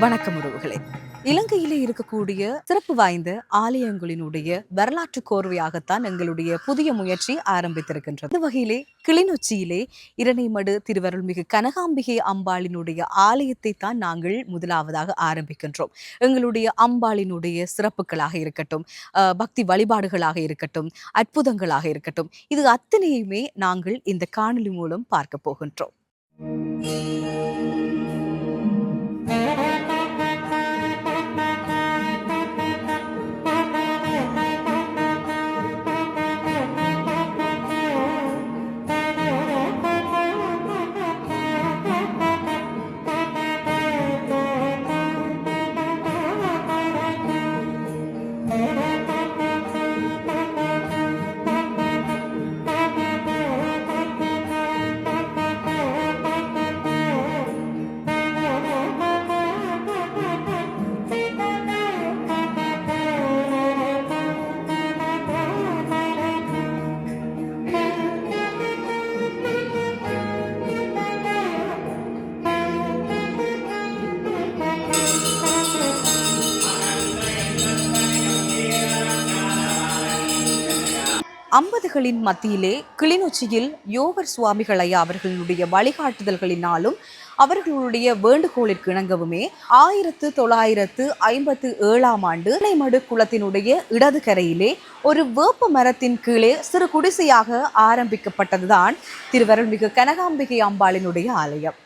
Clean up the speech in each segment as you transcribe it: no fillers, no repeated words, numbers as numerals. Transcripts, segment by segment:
வணக்கம் உறவுகளே. இலங்கையிலே இருக்கக்கூடிய சிறப்பு வாய்ந்த ஆலயங்களினுடைய வரலாற்று கோர்வையாகத்தான் எங்களுடைய புதிய முயற்சி ஆரம்பித்திருக்கின்றது. இந்த வகையிலே கிளிநொச்சியிலே இரணைமடு திருவருள்மிகு கனகாம்பிகை அம்பாளினுடைய ஆலயத்தை தான் நாங்கள் முதலாவதாக ஆரம்பிக்கின்றோம். எங்களுடைய அம்பாளினுடைய சிறப்புகளாக இருக்கட்டும், பக்தி வழிபாடுகளாக இருக்கட்டும், அற்புதங்களாக இருக்கட்டும், இது அத்தனையுமே நாங்கள் இந்த காணொலி மூலம் பார்க்க போகின்றோம். ஐம்பதுகளின் மத்தியிலே கிளிநொச்சியில் யோகர் சுவாமிகள் ஐயா அவர்களுடைய வழிகாட்டுதல்களினாலும் அவர்களுடைய வேண்டுகோளிற்கு இணங்கவுமே 1957 ஆண்டு இரணைமடு குளத்தினுடைய இடது கரையிலே ஒரு வேப்ப மரத்தின் கீழே சிறு குடிசையாக ஆரம்பிக்கப்பட்டதுதான் திருவருள்மிகு கனகாம்பிகை அம்பாளினுடைய ஆலயம்.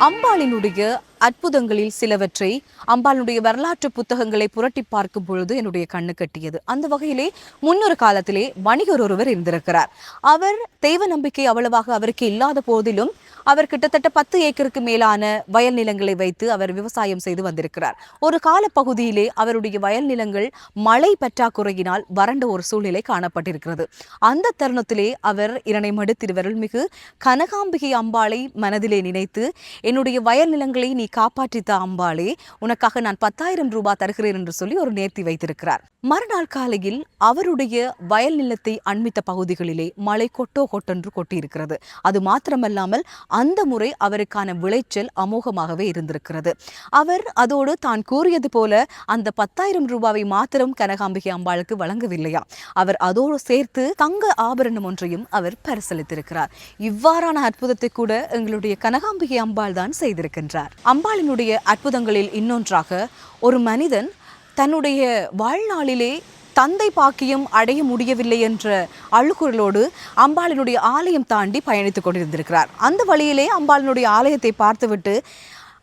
அம்பாளினுடைய அற்புதங்களில் சிலவற்றை அம்பாளுடைய வரலாற்று புத்தகங்களை புரட்டி பார்க்கும் பொழுது என்னுடைய கண்ணு கட்டியது. அந்த வகையிலே முன்னொரு காலத்திலே வணிகர் ஒருவர் இருந்திருக்கிறார். அவர் தெய்வ நம்பிக்கை அவ்வளவாக அவருக்கு இல்லாத போதிலும் அவர் கிட்டத்தட்ட 10 ஏக்கருக்கு மேலான வயல் நிலங்களை வைத்து அவர் விவசாயம் செய்து வந்திருக்கிறார். ஒரு கால பகுதியிலே அவருடைய வயல் நிலங்கள் மழை பற்றாக்குறையினால் வறண்ட ஒரு சூழ்நிலை காணப்பட்டிருக்கிறது. அந்த தருணத்திலே அவர் இரணைமடு திருவருள்மிகு கனகாம்பிகை அம்பாளை மனதிலே நினைத்து, என்னுடைய வயல் நிலங்களை நீ காப்பாற்றித்த அம்பாளே, உனக்காக நான் 10,000 ரூபாய் தருகிறேன் என்று சொல்லி ஒரு நேர்த்தி வைத்திருக்கிறார். மறுநாள் காலையில் அவருடைய வயல் நிலத்தை அண்மித்த பகுதிகளிலே மழை கொட்டென்று கொட்டியிருக்கிறது. அது மாத்திரமல்லாமல் அந்த முறை அவருக்கான விளைச்சல் அமோகமாகவே இருந்திருக்கிறது. அவர் அதோடு தான் கூறியது போல அந்த 10,000 ரூபாவை மாத்திரம் கனகாம்பிகை அம்பாளுக்கு வழங்கவில்லையா, அவர் அதோடு சேர்த்து தங்க ஆபரணம் ஒன்றையும் அவர் பரிசளித்திருக்கிறார். இவ்வாறான அற்புதத்தை கூட எங்களுடைய கனகாம்பிகை அம்பாள் தான் செய்திருக்கின்றார். அம்பாளினுடைய அற்புதங்களில் இன்னொன்றாக, ஒரு மனிதன் தன்னுடைய வாழ்நாளிலே தந்தை பாக்கியம் அடைய முடியவில்லை என்ற அழுகுரலோடு அம்பாளினுடைய ஆலயம் தாண்டி பயணித்துக் கொண்டிருந்திருக்கிறார். அந்த வழியிலே அம்பாளினுடைய ஆலயத்தை பார்த்துவிட்டு,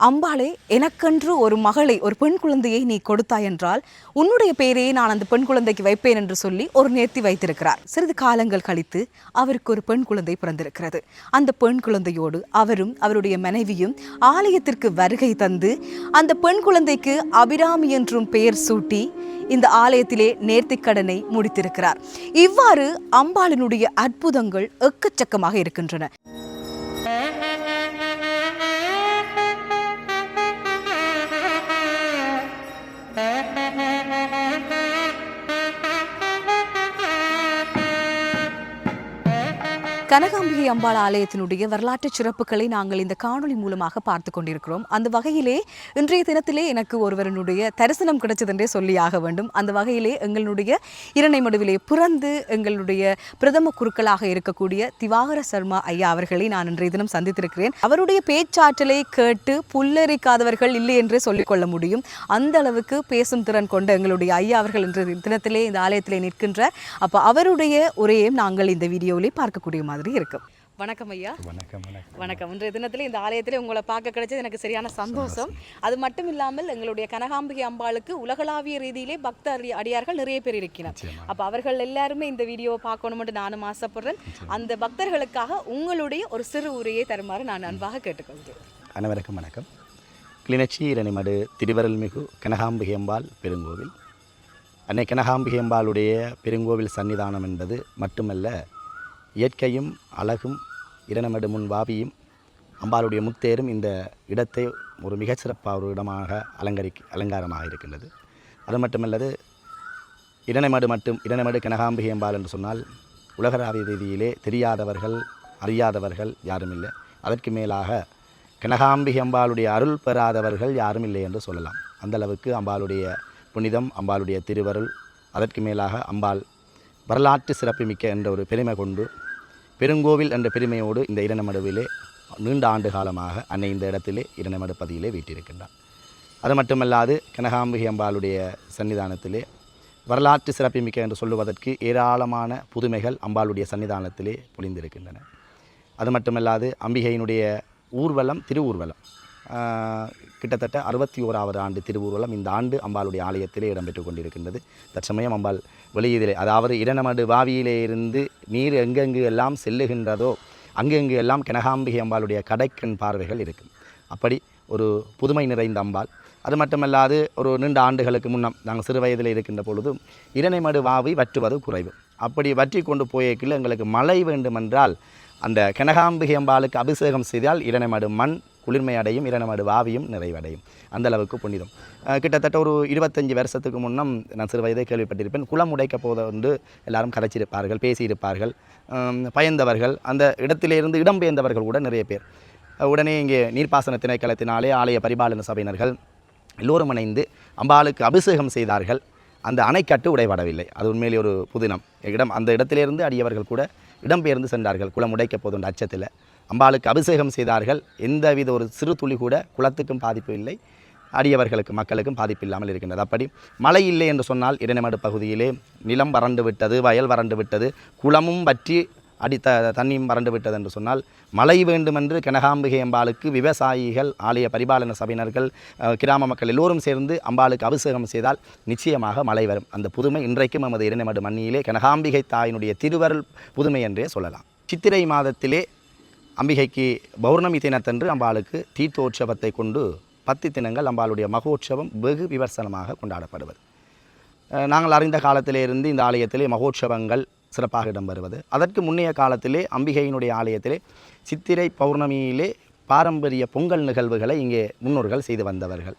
அம்பாளே, எனக்கென்று ஒரு மகளை, ஒரு பெண் குழந்தையை நீ கொடுத்தாய் என்றால் உன்னுடைய பெயரையே நான் அந்த பெண் குழந்தைக்கு வைப்பேன் என்று சொல்லி ஒரு நேர்த்தி வைத்திருக்கிறார். சிறிது காலங்கள் கழித்து அவருக்கு ஒரு பெண் குழந்தை பிறந்திருக்கிறது. அந்த பெண் குழந்தையோடு அவரும் அவருடைய மனைவியும் ஆலயத்திற்கு வருகை தந்து அந்த பெண் குழந்தைக்கு அபிராமி என்றும் பெயர் சூட்டி இந்த ஆலயத்திலே நேர்த்திக்கடனை முடித்திருக்கிறார். இவ்வாறு அம்பாளினுடைய அற்புதங்கள் எக்கச்சக்கமாக இருக்கின்றன. கனகாம்பிகை அம்பாள் ஆலயத்தினுடைய வரலாற்று சிறப்புகளை நாங்கள் இந்த காணொலி மூலமாக பார்த்து கொண்டிருக்கிறோம். அந்த வகையிலே இன்றைய தினத்திலே எனக்கு ஒருவருடைய தரிசனம் கிடைச்சதென்றே சொல்லியாக வேண்டும். அந்த வகையிலே எங்களுடைய இரணைமடுவிலே பிறந்து எங்களுடைய பிரதம குருக்களாக இருக்கக்கூடிய திவாகர சர்மா ஐயா அவர்களை நான் இன்றைய தினம் சந்தித்திருக்கிறேன். அவருடைய பேச்சாற்றலை கேட்டு புல்லரிக்காதவர்கள் இல்லை என்றே சொல்லிக்கொள்ள முடியும். அந்த அளவுக்கு பேசும் திறன் கொண்ட எங்களுடைய ஐயா அவர்கள் இன்றைய தினத்திலே இந்த ஆலயத்திலே நிற்கின்றார். அப்போ அவருடைய உரையையும் நாங்கள் இந்த வீடியோவிலே பார்க்கக்கூடிய மாதிரி இருக்கும். வணக்கம் ஐயா. வணக்கம். வணக்கம். இன்றைய தினத்தில் இந்த ஆலயத்தில் உங்களை பார்க்க கிடைச்சது எனக்கு சரியான சந்தோஷம். அது மட்டும் இல்லாமல் எங்களுடைய கனகாம்பிகை அம்பாளுக்கு உலகளாவிய ரீதியிலே பக்த அடியார்கள் நிறைய பேர் இருக்கிறார். அப்போ அவர்கள் எல்லாருமே இந்த வீடியோவை பார்க்கணும்னு நானும் ஆசைப்படுறேன். அந்த பக்தர்களுக்காக உங்களுடைய ஒரு சிறு உரையை தருமாறு நான் அன்பாக கேட்டுக்கொள்கிறேன். அனைவருக்கும் வணக்கம். கிளிநொச்சி இரணிமடு திருவருள்மிகு கனகாம்பிகை அம்பாள் பெருங்கோவில். அன்னை கனகாம்பிகை அம்பாளுடைய பெருங்கோவில் சன்னிதானம் என்பது மட்டுமல்ல, இயற்கையும் அழகும் இரணிமடு முன் வாவியும் அம்பாளுடைய முத்தேரும் இந்த இடத்தை ஒரு மிகச்சிறப்பான ஒரு இடமாக அலங்காரமாக இருக்கின்றது. அது மட்டுமல்லது, இரணிமடு கனகாம்பிகை அம்பாள் என்று சொன்னால் உலகளாவிய ரீதியிலே தெரியாதவர்கள் அறியாதவர்கள் யாரும் இல்லை. அதற்கு மேலாக கனகாம்பிகை அம்பாளுடைய அருள் பெறாதவர்கள் யாரும் இல்லை என்று சொல்லலாம். அந்தளவுக்கு அம்பாளுடைய புனிதம், அம்பாளுடைய திருவருள், அதற்கு மேலாக அம்பாள் வரலாற்று சிறப்புமிக்க என்ற ஒரு பெருமை கொண்டு பெருங்கோவில் என்ற பெருமையோடு இந்த இரணிமடுவிலே நீண்ட ஆண்டு காலமாக அன்னை இந்த இடத்திலே இரணிமடு பதியிலே வீட்டிருக்கின்றார். அது மட்டுமல்லாது கனகாம்பிகை அம்பாளுடைய சன்னிதானத்திலே வரலாற்று சிறப்புமிக்க என்று சொல்லுவதற்கு ஏராளமான புதுமைகள் அம்பாளுடைய சன்னிதானத்திலே பொழிந்திருக்கின்றன. அது மட்டுமல்லாது அம்பிகையினுடைய ஊர்வலம், திருவூர்வலம் கிட்டத்தட்ட 61வது ஆண்டு திருவூர்வலம் இந்த ஆண்டு அம்பாளுடைய ஆலயத்திலே இடம்பெற்று கொண்டிருக்கின்றது. தற்சமயம் அம்பாள் வெளியிலே, அதாவது இரணிமடு வாவியிலே இருந்து நீர் எங்கெங்கு எல்லாம் செல்லுகின்றதோ அங்கெங்கு எல்லாம் கனகாம்பிகை அம்பாளுடைய கடைக்கண் பார்வைகள் இருக்கும். அப்படி ஒரு புதுமை நிறைந்த அம்பாள். அது மட்டுமல்லாது ஒரு நீண்ட ஆண்டுகளுக்கு முன்னம் நாங்கள் சிறு வயதில் இருக்கின்ற பொழுது இரணிமடு வாவி வற்றுவது குறைவு. அப்படி வற்றி கொண்டு போயக்கில் எங்களுக்கு மழை வேண்டுமென்றால் அந்த கனகாம்பிகை அம்பாளுக்கு அபிஷேகம் செய்தால் இரணிமடு மண் குளிர்மை அடையும், இரணிமடு வாவியும் நிறைவடையும். அந்தளவுக்கு புனிதம். கிட்டத்தட்ட ஒரு 25 வருஷத்துக்கு முன்னம் நான் சிறு வயதை கேள்விப்பட்டிருப்பேன். குளம் உடைக்க போதென்று எல்லாரும் கதைச்சிருப்பார்கள், பேசியிருப்பார்கள். பயந்தவர்கள், அந்த இடத்திலிருந்து இடம்பெயர்ந்தவர்கள் கூட நிறைய பேர். உடனே இங்கே நீர்ப்பாசன திணைக்களத்தினாலே ஆலய பரிபாலன சபையினர்கள் எல்லோரும் இணைந்து அம்பாளுக்கு அபிஷேகம் செய்தார்கள். அந்த அணைக்கட்டு உடைபடவில்லை. அது உண்மையிலே ஒரு புதினம். அந்த இடத்திலிருந்து அடியவர்கள் கூட இடம்பெயர்ந்து சென்றார்கள். குளம் உடைக்க போதுன்ற அச்சத்தில் அம்பாளுக்கு அபிஷேகம் செய்தார்கள். எந்தவித ஒரு சிறு துளி கூட குளத்துக்கும் பாதிப்பு இல்லை, அடியவர்களுக்கு மக்களுக்கும் பாதிப்பு இல்லாமல் இருக்கின்றது. அப்படி மழை இல்லை என்று சொன்னால் இரணிமடு பகுதியிலே நிலம் வறண்டு விட்டது, வயல் வறண்டு விட்டது, குளமும் பற்றி தண்ணியும் வறண்டு விட்டது என்று சொன்னால் மழை வேண்டுமென்று கனகாம்பிகை அம்பாளுக்கு விவசாயிகள், ஆலய பரிபாலன சபையினர்கள், கிராம மக்கள் எல்லோரும் சேர்ந்து அம்பாளுக்கு அபிஷேகம் செய்தால் நிச்சயமாக மழை வரும். அந்த புதுமை இன்றைக்கும் நமது இரணிமடு மண்ணிலே கனகாம்பிகை தாயினுடைய திருவருள் புதுமை என்றே சொல்லலாம். சித்திரை மாதத்திலே அம்பிகைக்கு பௌர்ணமி தினத்தன்று அம்பாளுக்கு தீர்த்தோற்சவத்தை கொண்டு 10 தினங்கள் அம்பாளுடைய மகோற்சவம் வெகு விமர்சனமாக கொண்டாடப்படுவது. நாங்கள் அறிந்த காலத்திலிருந்து இந்த ஆலயத்திலே மகோற்சவங்கள் சிறப்பாக இடம்பெறுவது. அதற்கு முன்னைய காலத்திலே அம்பிகையினுடைய ஆலயத்திலே சித்திரை பௌர்ணமியிலே பாரம்பரிய பொங்கல் நிகழ்வுகளை இங்கே முன்னோர்கள் செய்து வந்தவர்கள்.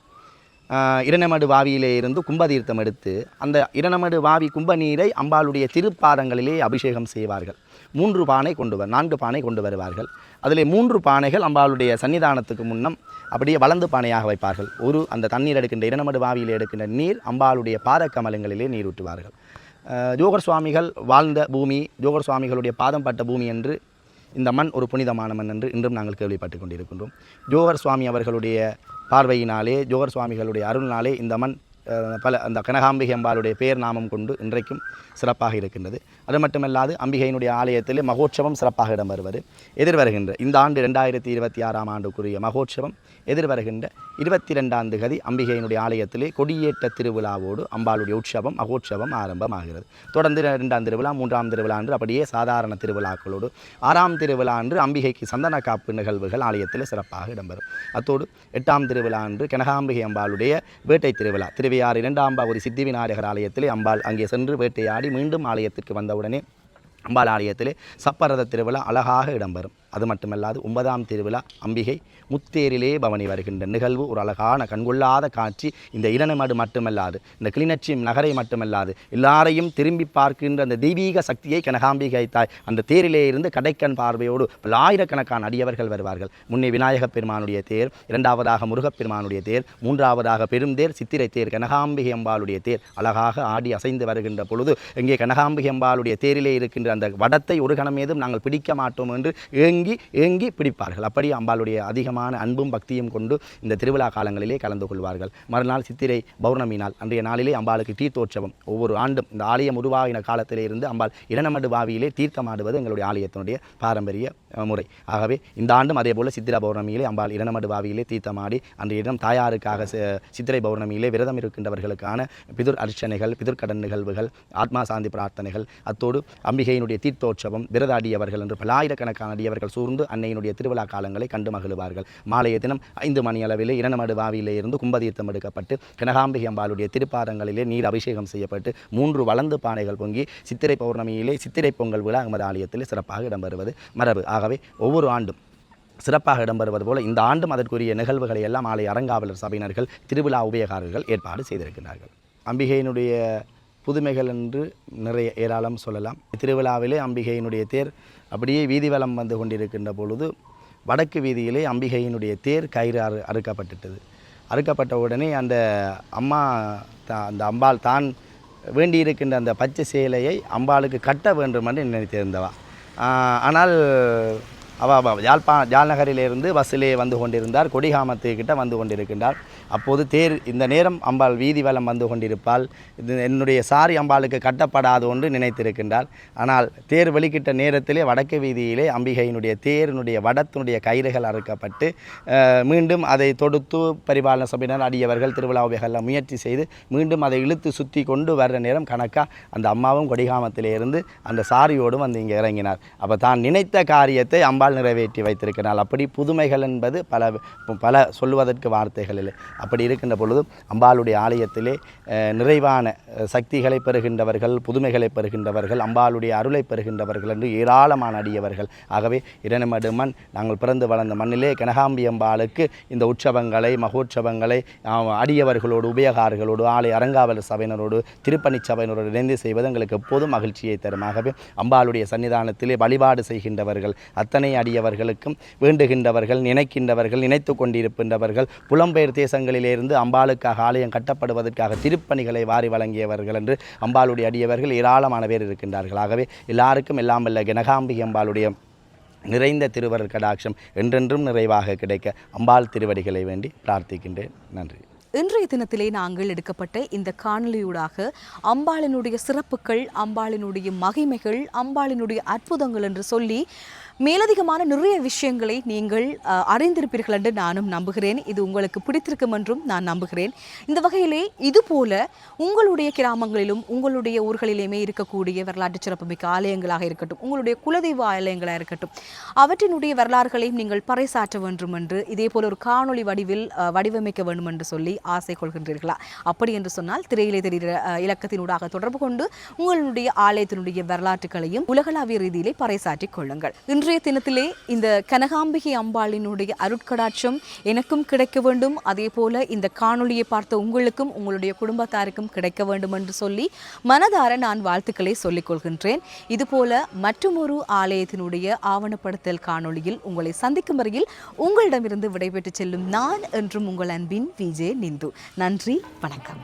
இரணிமடு வாவியிலே இருந்து கும்பதீர்த்தம் எடுத்து அந்த இரணிமடு வாவி கும்ப நீரை அம்பாளுடைய திருப்பாதங்களிலே அபிஷேகம் செய்வார்கள். 4 பானை கொண்டு வருவார்கள். அதிலே 3 பானைகள் அம்பாளுடைய சன்னிதானத்துக்கு முன்னம் அப்படியே வளர்ந்து பானையாக வைப்பார்கள். அந்த தண்ணீர் எடுக்கின்ற இரணிமடு வாவியில் எடுக்கின்ற நீர் அம்பாளுடைய பாதக்கமலங்களிலே நீர் ஊற்றுவார்கள். ஜோகர் சுவாமிகள் வாழ்ந்த பூமி, ஜோகர் சுவாமிகளுடைய பாதம் பட்ட பூமி என்று இந்த மண் ஒரு புனிதமான மண் என்று இன்றும் நாங்கள் கேள்விப்பட்டு கொண்டிருக்கின்றோம். ஜோகர் சுவாமி அவர்களுடைய பார்வையினாலே, ஜோகர் சுவாமிகளுடைய அருள்னாலே இந்த மண் அந்த கனகாம்பிகை அம்பாளுடைய பெயர் நாமம் கொண்டு இன்றைக்கும் சிறப்பாக இருக்கின்றது. அது மட்டுமல்லாது அம்பிகையினுடைய ஆலயத்தில் மகோற்சவம் சிறப்பாக இடம்பெறுவது. எதிர்வருகின்ற இந்த ஆண்டு 2026ஆம் ஆண்டுக்குரிய மகோற்சவம் எதிர்வருகின்ற 22ஆம் தேதி அம்பிகையினுடைய ஆலயத்திலே கொடியேற்ற திருவிழாவோடு அம்பாளுடைய உற்சவம் மகோற்சவம் ஆரம்பமாகிறது. தொடர்ந்து 2ஆம் திருவிழா, 3ஆம் திருவிழா அன்று அப்படியே சாதாரண திருவிழாக்களோடு 6ஆம் திருவிழா அன்று அம்பிகைக்கு சந்தன காப்பு நிகழ்வுகள் ஆலயத்தில் சிறப்பாக இடம்பெறும். அத்தோடு 8ஆம் திருவிழா அன்று கனகாம்பிகை அம்பாளுடைய வேட்டை திருவிழா, திருவையாறு 2ஆம் பாவூர் சித்தி விநாயகர் ஆலயத்திலே அம்பாள் அங்கே சென்று வேட்டையாடி மீண்டும் ஆலயத்திற்கு வந்தவுடனே அம்பாள் ஆலயத்திலே சப்பரத திருவிழா அழகாக இடம்பெறும். அது மட்டுமல்லாது 9ஆம் திருவிழா அம்பிகை முத்தேரிலே பவனி வருகின்ற நிகழ்வு ஒரு அழகான கண்கொள்ளாத காட்சி. இந்த இரணிமடு மட்டுமல்லாது, இந்த கிளிநொச்சி நகரை மட்டுமல்லாது எல்லாரையும் திரும்பி பார்க்கின்ற அந்த தெய்வீக சக்தியை கனகாம்பிகை தாய் அந்த தேரிலே இருந்து கடைக்கண் பார்வையோடு ஆயிரக்கணக்கான அடியவர்கள் வருவார்கள். முன்னே விநாயகப் பெருமானுடைய தேர், 2ஆவதாக முருகப்பெருமானுடைய தேர், 3ஆவதாக பெருந்தேர் சித்திரை தேர் கனகாம்பிகை அம்பாளுடைய தேர் அழகாக ஆடி அசைந்து வருகின்ற பொழுது இங்கே கனகாம்பிகை அம்பாளுடைய தேரிலே இருக்கின்ற அந்த வடத்தை ஒரு கணம் ஏதும் நாங்கள் பிடிக்க மாட்டோம் என்று ஏங்கி ஏங்கி பிடிப்பார்கள். அப்படி அம்பாளுடைய அதிகமான அன்பும் பக்தியும் கொண்டு இந்த திருவிழா காலங்களிலே கலந்து கொள்வார்கள். மறுநாள் சித்திரை பௌர்ணமி நாள் அன்றைய நாளிலே அம்பாளுக்கு தீர்த்தோற்சவம். ஒவ்வொரு ஆண்டும் இந்த ஆலயம் உருவாகின காலத்திலே இருந்து அம்பாள் இரணமடு பாவியிலே தீர்த்தமாடுவது எங்களுடைய ஆலயத்தினுடைய பாரம்பரிய முறை. ஆகவே இந்த ஆண்டும் அதே போல சித்திரை பௌர்ணமியிலே அம்பாள் இரணமடு பாவியிலே தீர்த்தமாடி அன்றைய இடம் தாயாருக்காக சித்திரை பௌர்ணமியிலே விரதம் இருக்கின்றவர்களுக்கான பிதுர் அர்ச்சனைகள், பிதுர்கடன் நிகழ்வுகள், ஆத்மா சாந்தி பிரார்த்தனைகள், அத்தோடு அம்பிகையினுடைய தீர்த்தோற்சவம், விரத அடியவர்கள் என்று பலாயிரக்கணக்கான அடியவர்கள் சூழ்ந்து அன்னையினுடைய திருவிழா காலங்களை கண்டு மகிழ்வார்கள். மாலைய தினம் 5 மணி அளவிலே இரணமடு பாவியிலே இருந்து கும்பதீர்த்தம் எடுக்கப்பட்டு கனகாம்பிகை அம்பாளுடைய திருப்பாதங்களிலே நீர் அபிஷேகம் செய்யப்பட்டு 3 வளர்ந்து பானைகள் பொங்கி சித்திரை பௌர்ணமியிலே சித்திரை பொங்கல் விழா எமது ஆலயத்தில் சிறப்பாக இடம்பெறுவது மரபு. ஆகவே ஒவ்வொரு ஆண்டும் சிறப்பாக இடம்பெறுவது போல இந்த ஆண்டும் அதற்குரிய நிகழ்வுகளை எல்லாம் ஆலய அறங்காவலர் சபையினர்கள், திருவிழா உபயகாரர்கள் ஏற்பாடு செய்திருக்கிறார்கள். அம்பிகையினுடைய புதுமைகள் என்று நிறைய ஏராளம் சொல்லலாம். திருவிழாவிலே அம்பிகையினுடைய தேர் அப்படியே வீதி வலம் வந்து கொண்டிருக்கின்ற பொழுது வடக்கு வீதியிலே அம்பிகையினுடைய தேர் கயிறு அறுக்கப்பட்டுட்டது. அறுக்கப்பட்ட உடனே அந்த அந்த அம்பாள் தான் வேண்டியிருக்கின்ற அந்த பச்சை சேலையை அம்பாளுக்கு கட்ட வேண்டும் என்று நினைத்திருந்தவா. ஆனால் ஜாழ் நகரிலிருந்து பஸ்ஸிலே வந்து கொண்டிருந்தார். கொடிகாமத்துக்கிட்ட வந்து கொண்டிருக்கின்றார். அப்போது தேர் இந்த நேரம் அம்பாள் வீதி வலம் வந்து கொண்டிருப்பாள், இது என்னுடைய சாரி அம்பாளுக்கு கட்டப்படாது என்று நினைத்திருக்கின்றார். ஆனால் தேர் வெளிக்கிட்ட நேரத்திலே வடக்கு வீதியிலே அம்பிகையினுடைய தேரினுடைய வடத்தினுடைய கயிறுகள் அறுக்கப்பட்டு மீண்டும் அதை தொடுத்து பரிபாலன சபையினர் அடியவர்கள் திருவிழாவைகள் முயற்சி செய்து மீண்டும் அதை இழுத்து சுற்றி கொண்டு வர்ற நேரம் கணக்காக அந்த அம்மாவும் கொடிகாமத்திலே இருந்து அந்த சாரியோடும் வந்து இங்கே இறங்கினார். அப்போ தான் நினைத்த காரியத்தை அம்பாள் நிறைவேற்றி வைத்திருக்கிறாள். அப்படி புதுமைகள் என்பது பல சொல்லுவதற்கு வார்த்தைகள் இல்லை. அப்படி இருக்கின்ற பொழுது அம்பாளுடைய ஆலயத்திலே நிறைவான சக்திகளை பெறுகின்றவர்கள், புதுமைகளை பெறுகின்றவர்கள், அம்பாளுடைய அருளை பெறுகின்றவர்கள் என்று ஏராளமான அடியவர்கள். ஆகவே இரணமடுமண் நாங்கள் பிறந்து வளர்ந்த மண்ணிலே கனகாம்பி அம்பாளுக்கு இந்த உற்சவங்களை, மகோற்சவங்களை அடியவர்களோடு, உபயகாரர்களோடு, ஆலய அறங்காவலர் சபையினரோடு, திருப்பணி சபையினரோடு இணைந்து செய்வது எங்களுக்கு எப்போதும் மகிழ்ச்சியை தரும். ஆகவே அம்பாளுடைய சன்னிதானத்திலே வழிபாடு செய்கின்றவர்கள் அத்தனை அடியவர்களுக்கும் வேண்டுகின்றவர்கள், நினைக்கின்றவர்கள், நினைத்து கொண்டிருக்கின்றவர்கள், புலம்பெயர் தேசங்களிலிருந்து அம்பாளுக்காக ஆலயம் கட்டப்படுவதற்காக திருப்பணிகளை வாரி வழங்கியவர்கள் என்று அம்பாளுடைய அடியவர்கள் ஏராளமான பேர் இருக்கின்றார்கள். ஆகவே எல்லாருக்கும் எல்லாம் வல்ல கனகாம்பிகை அம்பாளுடைய நிறைந்த திருவருள் கடாட்சம் என்றென்றும் நிறைவாக கிடைக்க அம்பாள் திருவடிகளை வேண்டி பிரார்த்திக்கின்றேன். நன்றி. இன்றைய தினத்திலே நாங்கள் எடுக்கப்பட்ட இந்த காணொலியூடாக அம்பாளினுடைய சிறப்புகள், அம்பாளினுடைய மகிமைகள், அம்பாளினுடைய அற்புதங்கள் என்று சொல்லி மேலதிகமான நிறைய விஷயங்களை நீங்கள் அறிந்திருப்பீர்கள் என்று நானும் நம்புகிறேன். இது உங்களுக்கு பிடித்திருக்கும் என்றும் நான் நம்புகிறேன். இந்த வகையிலே இதுபோல உங்களுடைய கிராமங்களிலும் உங்களுடைய ஊர்களிலுமே இருக்கக்கூடிய வரலாற்று சிறப்புமிக்க ஆலயங்களாக இருக்கட்டும், உங்களுடைய குலதெய்வ ஆலயங்களாக இருக்கட்டும், அவற்றினுடைய வரலாறுகளையும் நீங்கள் பறைசாற்ற வேண்டும் என்று இதே போல ஒரு காணொலி வடிவில் வடிவமைக்க வேண்டும் என்று சொல்லி ஆசை கொள்கின்றீர்களா? அப்படி என்று சொன்னால் திரையிலே தெரிகிற இலக்கத்தினூடாக தொடர்பு கொண்டு உங்களுடைய ஆலயத்தினுடைய வரலாற்றுகளையும் உலகளாவிய ரீதியிலே பறைசாற்றிக் கொள்ளுங்கள். இன்றைய தினத்திலே இந்த கனகாம்பிகை அம்பாளினுடைய அருட்கடாட்சம் எனக்கும் கிடைக்க வேண்டும், அதே போல இந்த காணொலியை பார்த்த உங்களுக்கும் உங்களுடைய குடும்பத்தாருக்கும் கிடைக்க வேண்டும் என்று சொல்லி மனதார நான் வாழ்த்துக்களை சொல்லிக் கொள்கின்றேன். இதுபோல மற்றொரு ஆலயத்தினுடைய ஆவணப்படுத்தல் காணொலியில் உங்களை சந்திக்கும் வரையில் உங்களிடமிருந்து விடைபெற்று செல்லும் நான் என்றும் உங்கள் அன்பின் விஜே நிந்து. நன்றி, வணக்கம்.